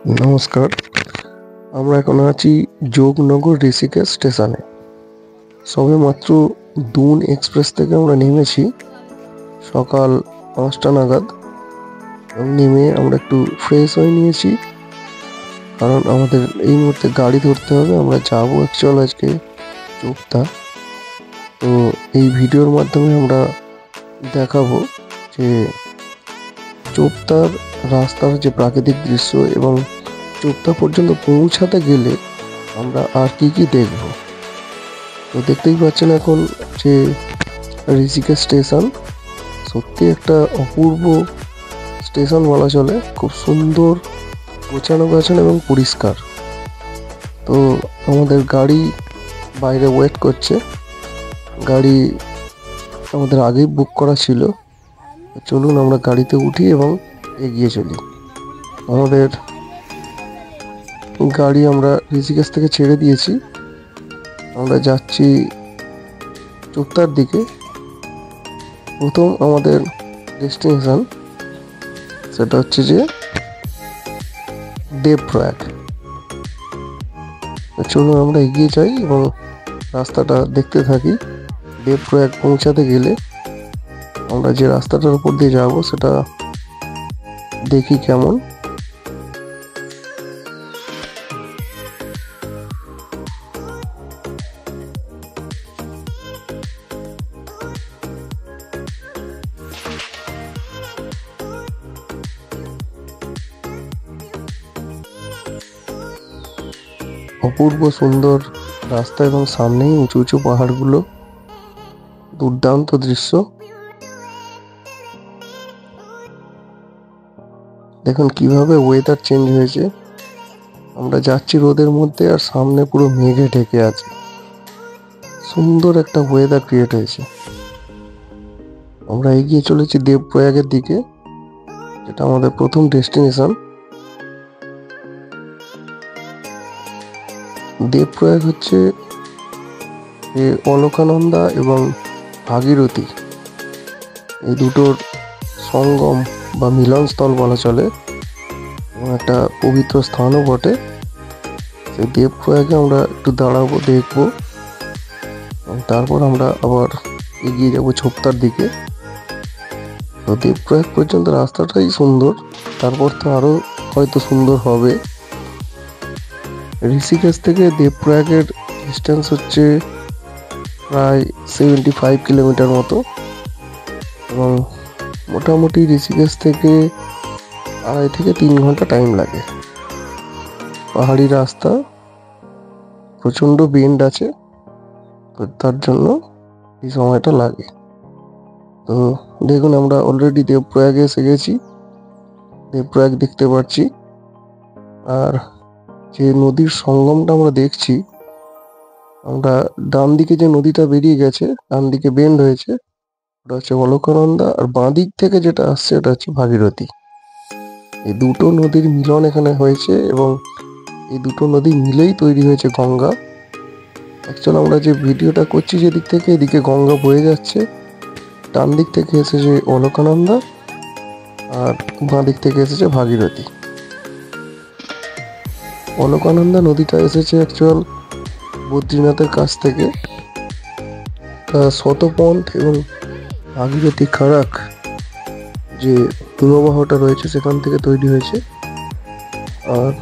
নমস্কার। আমরা এখন আছি যোগনগর ঋষিকেশ স্টেশনে। সবেমাত্র দুন এক্সপ্রেস থেকে আমরা নেমেছি সকাল 5টা নাগাদ। নেমে আমরা একটু ফ্রেশ হয়ে নিয়েছি, কারণ আমাদের এই মুহূর্তে গাড়ি ধরতে হবে। আমরা যাবো অ্যাকচুয়াল আজকে চোপতা। তো এই ভিডিওর মাধ্যমে আমরা দেখাবো যে চোপতার রাস্তার যে প্রাকৃতিক দৃশ্য এবং চোপতা পর্যন্ত পৌঁছাতে গেলে আমরা আর কি কি দেখব। তো দেখতেই পাচ্ছেন এখন যে ঋষিকেশ স্টেশন সত্যি একটা অপূর্ব স্টেশন বলা চলে। খুব সুন্দর, গোছানো গাছানো এবং পরিষ্কার। তো আমাদের গাড়ি বাইরে ওয়েট করছে। গাড়ি আমাদের আগেই বুক করা ছিল। চলুন আমরা গাড়িতে উঠি এবং এগিয়ে চলি। আমাদের গাড়ি আমরা ঋষিকেশ থেকে ছেড়ে দিয়েছি। আমরা যাচ্ছি চোপতার দিকে। প্রথম আমাদের ডেস্টিনেশন সেটা হচ্ছে যে দেবপ্রয়াগ। চলুন আমরা এগিয়ে যাই এবং রাস্তাটা দেখতে থাকি। দেবপ্রয়াগ পৌঁছাতে গেলে আমরা যে রাস্তাটার উপর দিয়ে যাব সেটা দেখি কেমন। অপূর্ব সুন্দর রাস্তা এবং সামনেই উঁচু উঁচু পাহাড়গুলো, দুর্দান্ত দৃশ্য। দেখুন কিভাবে ওয়েদার চেঞ্জ হয়েছে। আমরা যাচ্ছি রোদের মধ্যে আর সামনে পুরো মেঘে ঢেকে আছে। সুন্দর একটা ওয়েদার ক্রিয়েট হয়েছে। আমরা এগিয়ে চলেছি দেবপ্রয়াগের দিকে, যেটা আমাদের প্রথম ডেস্টিনেশন। দেবপ্রয়াগ হচ্ছে অলকানন্দা এবং ভাগীরথী এই দুটোর সঙ্গম বা মিলনস্থল বলা চলে, এবং একটা পবিত্র স্থানও বটে। সেই দেবপ্রয়াগে আমরা একটু দাঁড়াবো, দেখবো, এবং তারপর আমরা আবার এগিয়ে যাব চোপতার দিকে। তো দেবপ্রয়াগ পর্যন্ত রাস্তাটাই সুন্দর, তারপর তো আরো হয়তো সুন্দর হবে। ঋষিকেশ থেকে দেবপ্রয়াগের ডিস্টেন্স হচ্ছে প্রায় 75 কিলোমিটার মতো, এবং মোটামুটি ঋষিকেশ থেকে 2.5 থেকে 3 ঘন্টা টাইম লাগে। পাহাড়ি রাস্তা, প্রচণ্ড বেন্ড আছে, তো তার জন্য এই সময়টা লাগে। তো দেখুন আমরা অলরেডি দেবপ্রয়াগে এসে গেছি। দেবপ্রয়াগ দেখতে পাচ্ছি। আর যে নদীর সঙ্গমটা আমরা দেখছি, আমরা ডান দিকে যে নদীটা বেরিয়ে গেছে, ডান দিকে বেন্ড হয়েছে, ওটা হচ্ছে অলকানন্দা। আর বাঁ দিক থেকে যেটা আসছে ওটা হচ্ছে ভাগীরথী। এই দুটো নদীর মিলন এখানে হয়েছে, এবং এই দুটো নদী মিলেই তৈরি হয়েছে গঙ্গা। অ্যাকচুয়ালি আমরা যে ভিডিওটা করছি যেদিক থেকে, এদিকে গঙ্গা বয়ে যাচ্ছে। ডান দিক থেকে এসেছে অলকানন্দা, আর বাঁ দিক থেকে এসেছে ভাগীরথী। অলকানন্দা নদীটা এসেছে অ্যাকচুয়াল বদ্রীনাথের কাছ থেকে, তা শতপন্থ, এবং ভাগীরথী খাড়াক যে হিমবাহটা রয়েছে সেখান থেকে তৈরি হয়েছে। আর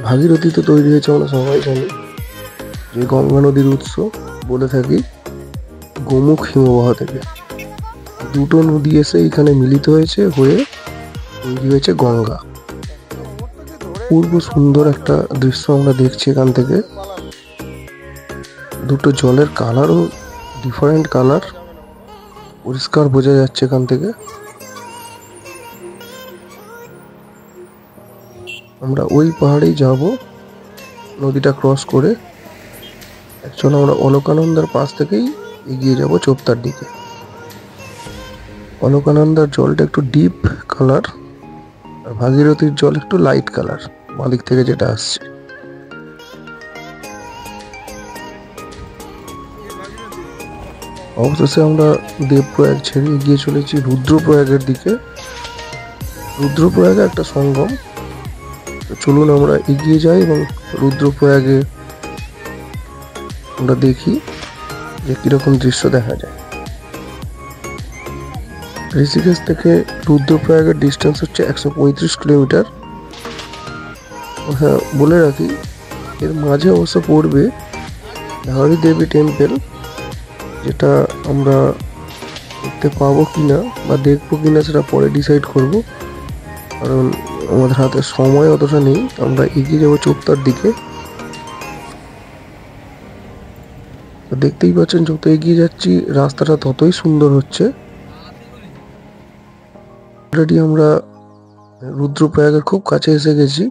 ভাগীরথী তো তৈরি হয়েছে আমরা সবাই জানি, যে গঙ্গা নদীর উৎস বলে থাকি, গোমুখ হিমবাহ থেকে। দুটো নদী এসে এখানে মিলিত হয়েছে, হয়ে তৈরি হয়েছে গঙ্গা। পূর্ব সুন্দর একটা দৃশ্য আমরা দেখছি এখান থেকে। দুটো জলের কালারও ডিফারেন্ট কালার, পরিষ্কার বোঝা যাচ্ছে এখান থেকে। আমরা ওই পাহাড়েই যাব নদীটা ক্রস করে। অ্যাকচুয়ালি আমরা অলকানন্দার পাশ থেকেই এগিয়ে যাব চোপতার দিকে। অলকানন্দার জলটা একটু ডিপ কালার, আর ভাগীরথীর জল একটু লাইট কালার, বাঁদিক থেকে যেটা আসছে। অবশেষে আমরা দেবপ্রয়াগ ছেড়ে এগিয়ে চলেছি রুদ্রপ্রয়াগের দিকে। রুদ্রপ্রয়াগে একটা সঙ্গম, তো চলুন আমরা এগিয়ে যাই এবং রুদ্রপ্রয়াগে আমরা দেখি যে কিরকম দৃশ্য দেখা যায়। ঋষিকেশ থেকে রুদ্রপ্রয়াগের ডিস্টেন্স হচ্ছে 135 কিলোমিটার। হ্যাঁ, বলে রাখি এর মাঝে অবশ্য পড়বে হরি দেবী টেম্পল, যেটা আমরা দেখতে পাবো কিনা বা দেখবো কিনা সেটা পরে ডিসাইড করব, কারণ আমাদের হাতে সময় অতটা নেই। আমরা এগিয়ে যাবো চোপতার দিকে। তো দেখতেই পাচ্ছেন যত এগিয়ে যাচ্ছি রাস্তাটা ততই সুন্দর হচ্ছে। অলরেডি আমরা রুদ্রপ্রয়াগের খুব কাছে এসে গেছি।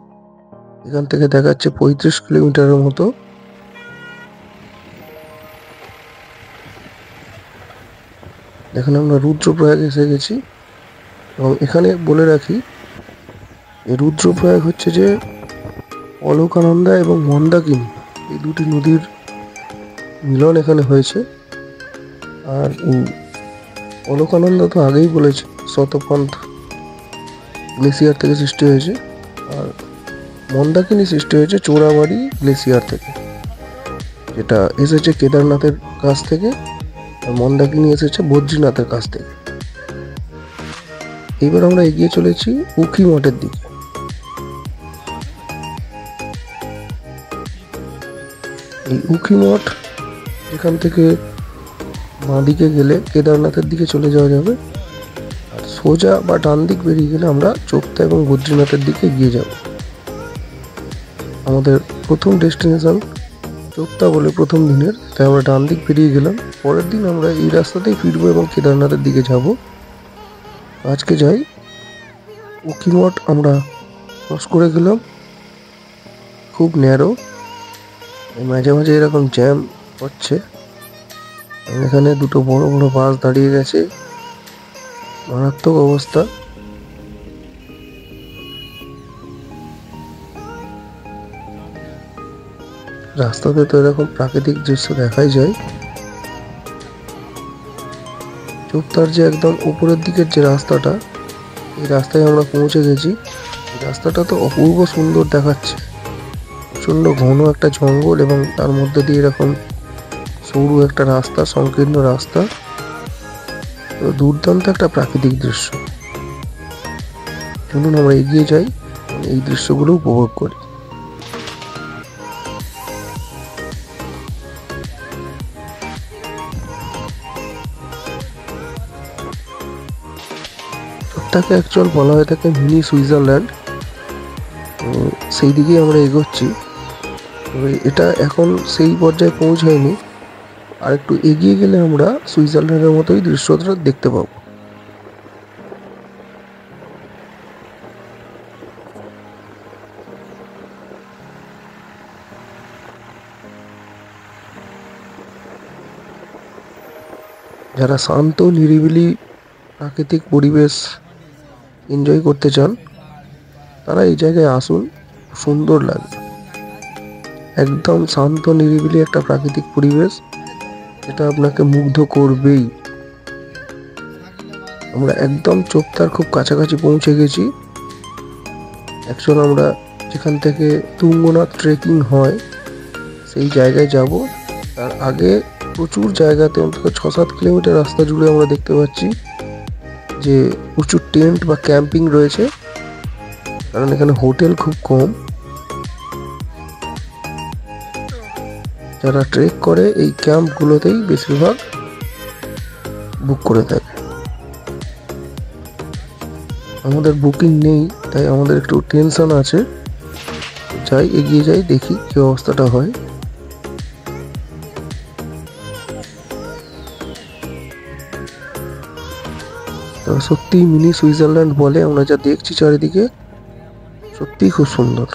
এখান থেকে দেখাচ্ছে 35 কিলোমিটারের মতো। দেখেন আমরা রুদ্রপ্রয়াগে এসে গেছি। এবং এখানে বলে রাখি এই রুদ্রপ্রয়াগ হচ্ছে যে অলকানন্দা এবং মন্দাকিনী এই দুটি নদীর মিলন এখানে হয়েছে। আর অলকানন্দা তো আগেই বলেছে শতপন্থ গ্লেসিয়ার থেকে সৃষ্টি হয়েছে, আর মন্দাকিনী সৃষ্টি হয়েছে চোরাবাড়ি গ্লেসিয়ার থেকে, যেটা এসেছে কেদারনাথের কাছ থেকে, আর মন্দাকিনী এসেছে বদ্রীনাথের কাছ থেকে। এবার আমরা এগিয়ে চলেছি উখি মঠের দিকে। এই উখি মঠ এখান থেকে বাঁদিকে গেলে কেদারনাথের দিকে চলে যাওয়া যাবে, আর সোজা বা ডান দিক বেরিয়ে গেলে আমরা চোপতা এবং বদ্রীনাথের দিকে এগিয়ে যাব। আমাদের প্রথম ডেস্টিনেশন চোপতা বলে প্রথম দিনের, তাই আমরা ডান দিক বেরিয়ে গেলাম। পরের দিন আমরা এই রাস্তাতেই ফিরবো এবং কেদারনাথের দিকে যাব। আজকে যাই উখি মঠ আমরা ক্রস করে গেলাম। খুব ন্যারো, মাঝে মাঝে এরকম জ্যাম হচ্ছে। এখানে দুটো বড় বড় বাস দাঁড়িয়ে গেছে, মারাত্মক অবস্থা। রাস্তাতে তো এরকম প্রাকৃতিক দৃশ্য দেখাই যায়। চোপতার যে একদম উপরের দিকের যে রাস্তাটা, এই রাস্তায় আমরা পৌঁছে গেছি। এই রাস্তাটা তো অপূর্ব সুন্দর দেখাচ্ছে। প্রচন্ড ঘন একটা জঙ্গল এবং তার মধ্যে দিয়ে এরকম সরু একটা রাস্তা, সংকীর্ণ রাস্তা। তো দুর্দান্ত একটা প্রাকৃতিক দৃশ্য। চলুন আমরা এগিয়ে যাই, এই দৃশ্যগুলো উপভোগ করি। চোপতাকে অ্যাকচুয়াল বলা হয়ে থাকে মিনি সুইজারল্যান্ড। সেই দিকেই আমরা এগোচ্ছি। তবে এটা এখন সেই পর্যায়ে পৌঁছায়নি, আর একটু এগিয়ে গেলে আমরা সুইজারল্যান্ডের মতোই দৃশ্যটা দেখতে পাবো। যারা শান্ত নিরিবিলি প্রাকৃতিক পরিবেশ এনজয় করতে চান তারা এই জায়গায় আসুন, সুন্দর লাগবে। একদম শান্ত নিরিবিলি একটা প্রাকৃতিক পরিবেশ, এটা আপনাকে মুগ্ধ করবেই। আমরা একদম চোপতার খুব কাছাকাছি পৌঁছে গেছি। অ্যাকচুয়াল আমরা যেখান থেকে তুঙ্গনাথ ট্রেকিং হয় সেই জায়গায় যাব। তার আগে প্রচুর জায়গাতে অন্তত 6-7 কিলোমিটার রাস্তা জুড়ে আমরা দেখতে পাচ্ছি যে প্রচুর টেন্ট বা ক্যাম্পিং রয়েছে, কারণ এখানে হোটেল খুব কম। যারা ট্রেক করে এই ক্যাম্পগুলোতেই বেশিরভাগ বুক করে থাকে। আমাদের বুকিং নেই, তাই আমাদের একটু টেনশন আছে। যাই, এগিয়ে যাই, দেখি কি অবস্থাটা হয়। তবে সত্যি মিনি সুইজারল্যান্ড বলে, আমরা যা দেখছি চারিদিকে সত্যিই খুব সুন্দর।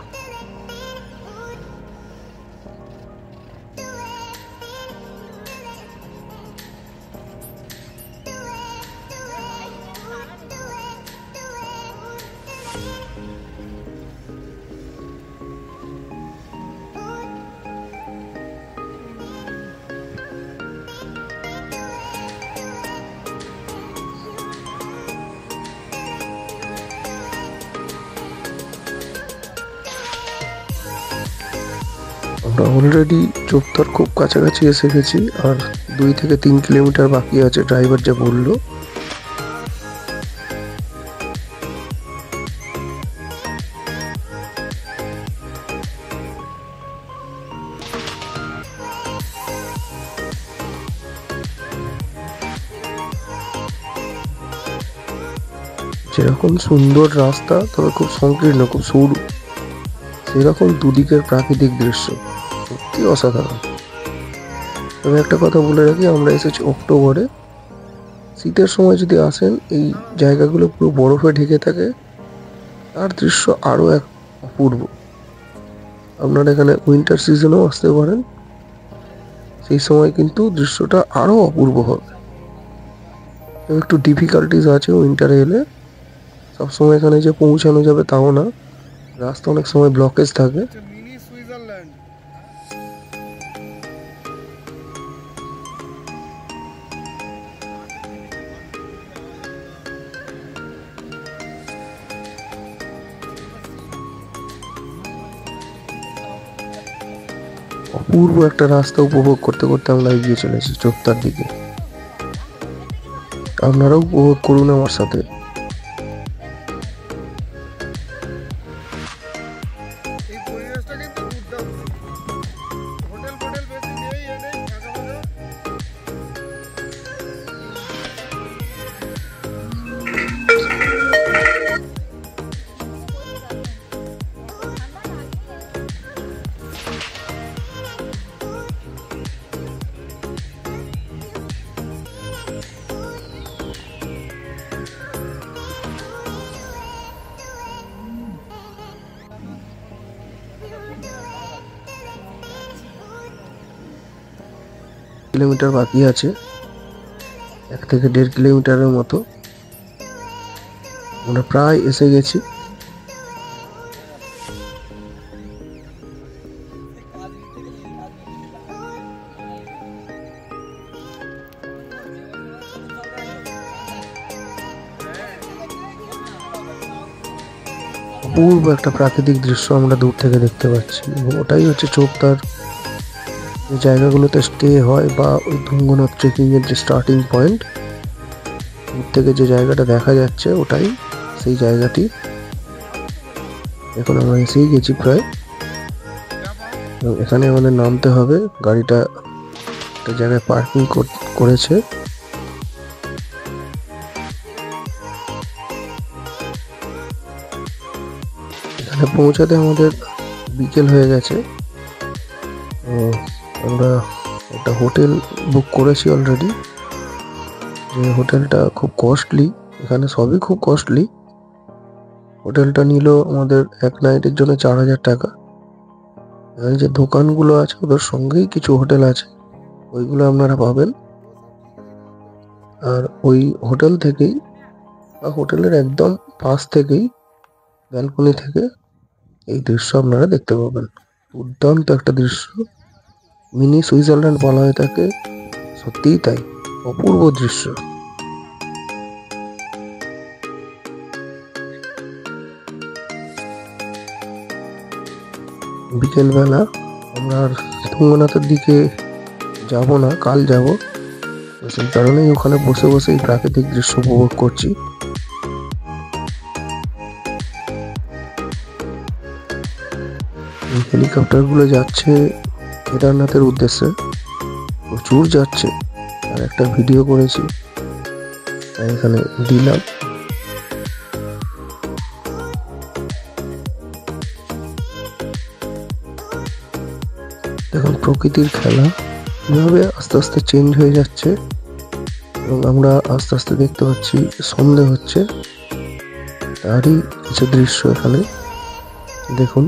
আমরা অলরেডি চোপতার খুব কাছাকাছি এসে গেছি, আর 2 থেকে 3 কিলোমিটার বাকি আছে ড্রাইভার যা বললো। যেরকম সুন্দর রাস্তা, তবে খুব সংকীর্ণ, খুব সরু, সেরকম দুদিকের প্রাকৃতিক দৃশ্য সত্যি অসাধারণ। তবে একটা কথা বলে রাখি, আমরা এসেছি অক্টোবরে। শীতের সময় যদি আসেন, এই জায়গাগুলো পুরো বরফে ঢেকে থাকে, তার দৃশ্য আরো এক অপূর্ব। আপনারা এখানে উইন্টার সিজনেও আসতে পারেন, সেই সময় কিন্তু দৃশ্যটা আরো অপূর্ব হবে। তবে একটু ডিফিকাল্টিস আছে উইন্টারে এলে, সবসময় এখানে যে পৌঁছানো যাবে তাও না, রাস্তা অনেক সময় ব্লকেজ থাকে। Mini Switzerland. অপূর্ব একটা রাস্তা উপভোগ করতে করতে আমরা এগিয়ে চলেছি চোপতার দিকে। আপনারাও উপভোগ করুন আমার সাথে। এই পরিবেশটা কিন্তু দুর্দান্ত। হোটেল ফোটেল বেশি নেই, এনেই ফাঁকা ফাঁকা। কিলোমিটার বাকি আছে, 1 থেকে 1.5 কিলোমিটারের মতো। আমরা প্রায় এসে গেছি। অপূর্ব একটা প্রাকৃতিক দৃশ্য আমরা দূর থেকে দেখতে পাচ্ছি, এবং ওটাই হচ্ছে চোপতার যে জায়গাগুলোতে স্টে হয়, বা ওই তুঙ্গনাথ ট্রেকিং এর যে স্টার্টিং পয়েন্ট, দূর থেকে যে জায়গাটা দেখা যাচ্ছে ওটাই সেই জায়গাটি। এখন আমরা এসেই গেছি প্রায়, এবং এখানে আমাদের নামতে হবে। গাড়িটা একটা জায়গায় পার্কিং করেছে। এখানে পৌঁছাতে আমাদের বিকেল হয়ে গেছে। তো আমরা একটা হোটেল বুক করেছি অলরেডি, যে হোটেলটা খুব কস্টলি। এখানে সবই খুব কস্টলি। হোটেলটা নিল আমাদের 1 নাইটের জন্য 4,000 টাকা। এখানে যে দোকানগুলো আছে ওদের সঙ্গেই কিছু হোটেল আছে, ওইগুলো আপনারা পাবেন। আর ওই হোটেল থেকেই, বা হোটেলের একদম পাশ থেকেই, ব্যালকনি থেকে এই দৃশ্য আপনারা দেখতে পাবেন। দুর্দান্ত একটা দৃশ্য। মিনি সুইজারল্যান্ড বলা হয় তাকে, সত্যিই তাই, অপূর্ব দৃশ্য। বিকেলবেলা আমরা আর তুঙ্গনাথের দিকে যাব না, কাল যাব। তো সেই কারণেই ওখানে বসে বসে এই প্রাকৃতিক দৃশ্য উপভোগ করছি। এই হেলিকপ্টারগুলো যাচ্ছে কেদারনাথের উদ্দেশ্যে, প্রচুর যাচ্ছে। আর একটা ভিডিও করেছি, তাই এখানে দিলাম। দেখুন প্রকৃতির খেলা কিভাবে আস্তে আস্তে চেঞ্জ হয়ে যাচ্ছে, এবং আমরা আস্তে আস্তে দেখতে পাচ্ছি সন্ধে হচ্ছে। তারই কিছু দৃশ্য এখানে দেখুন।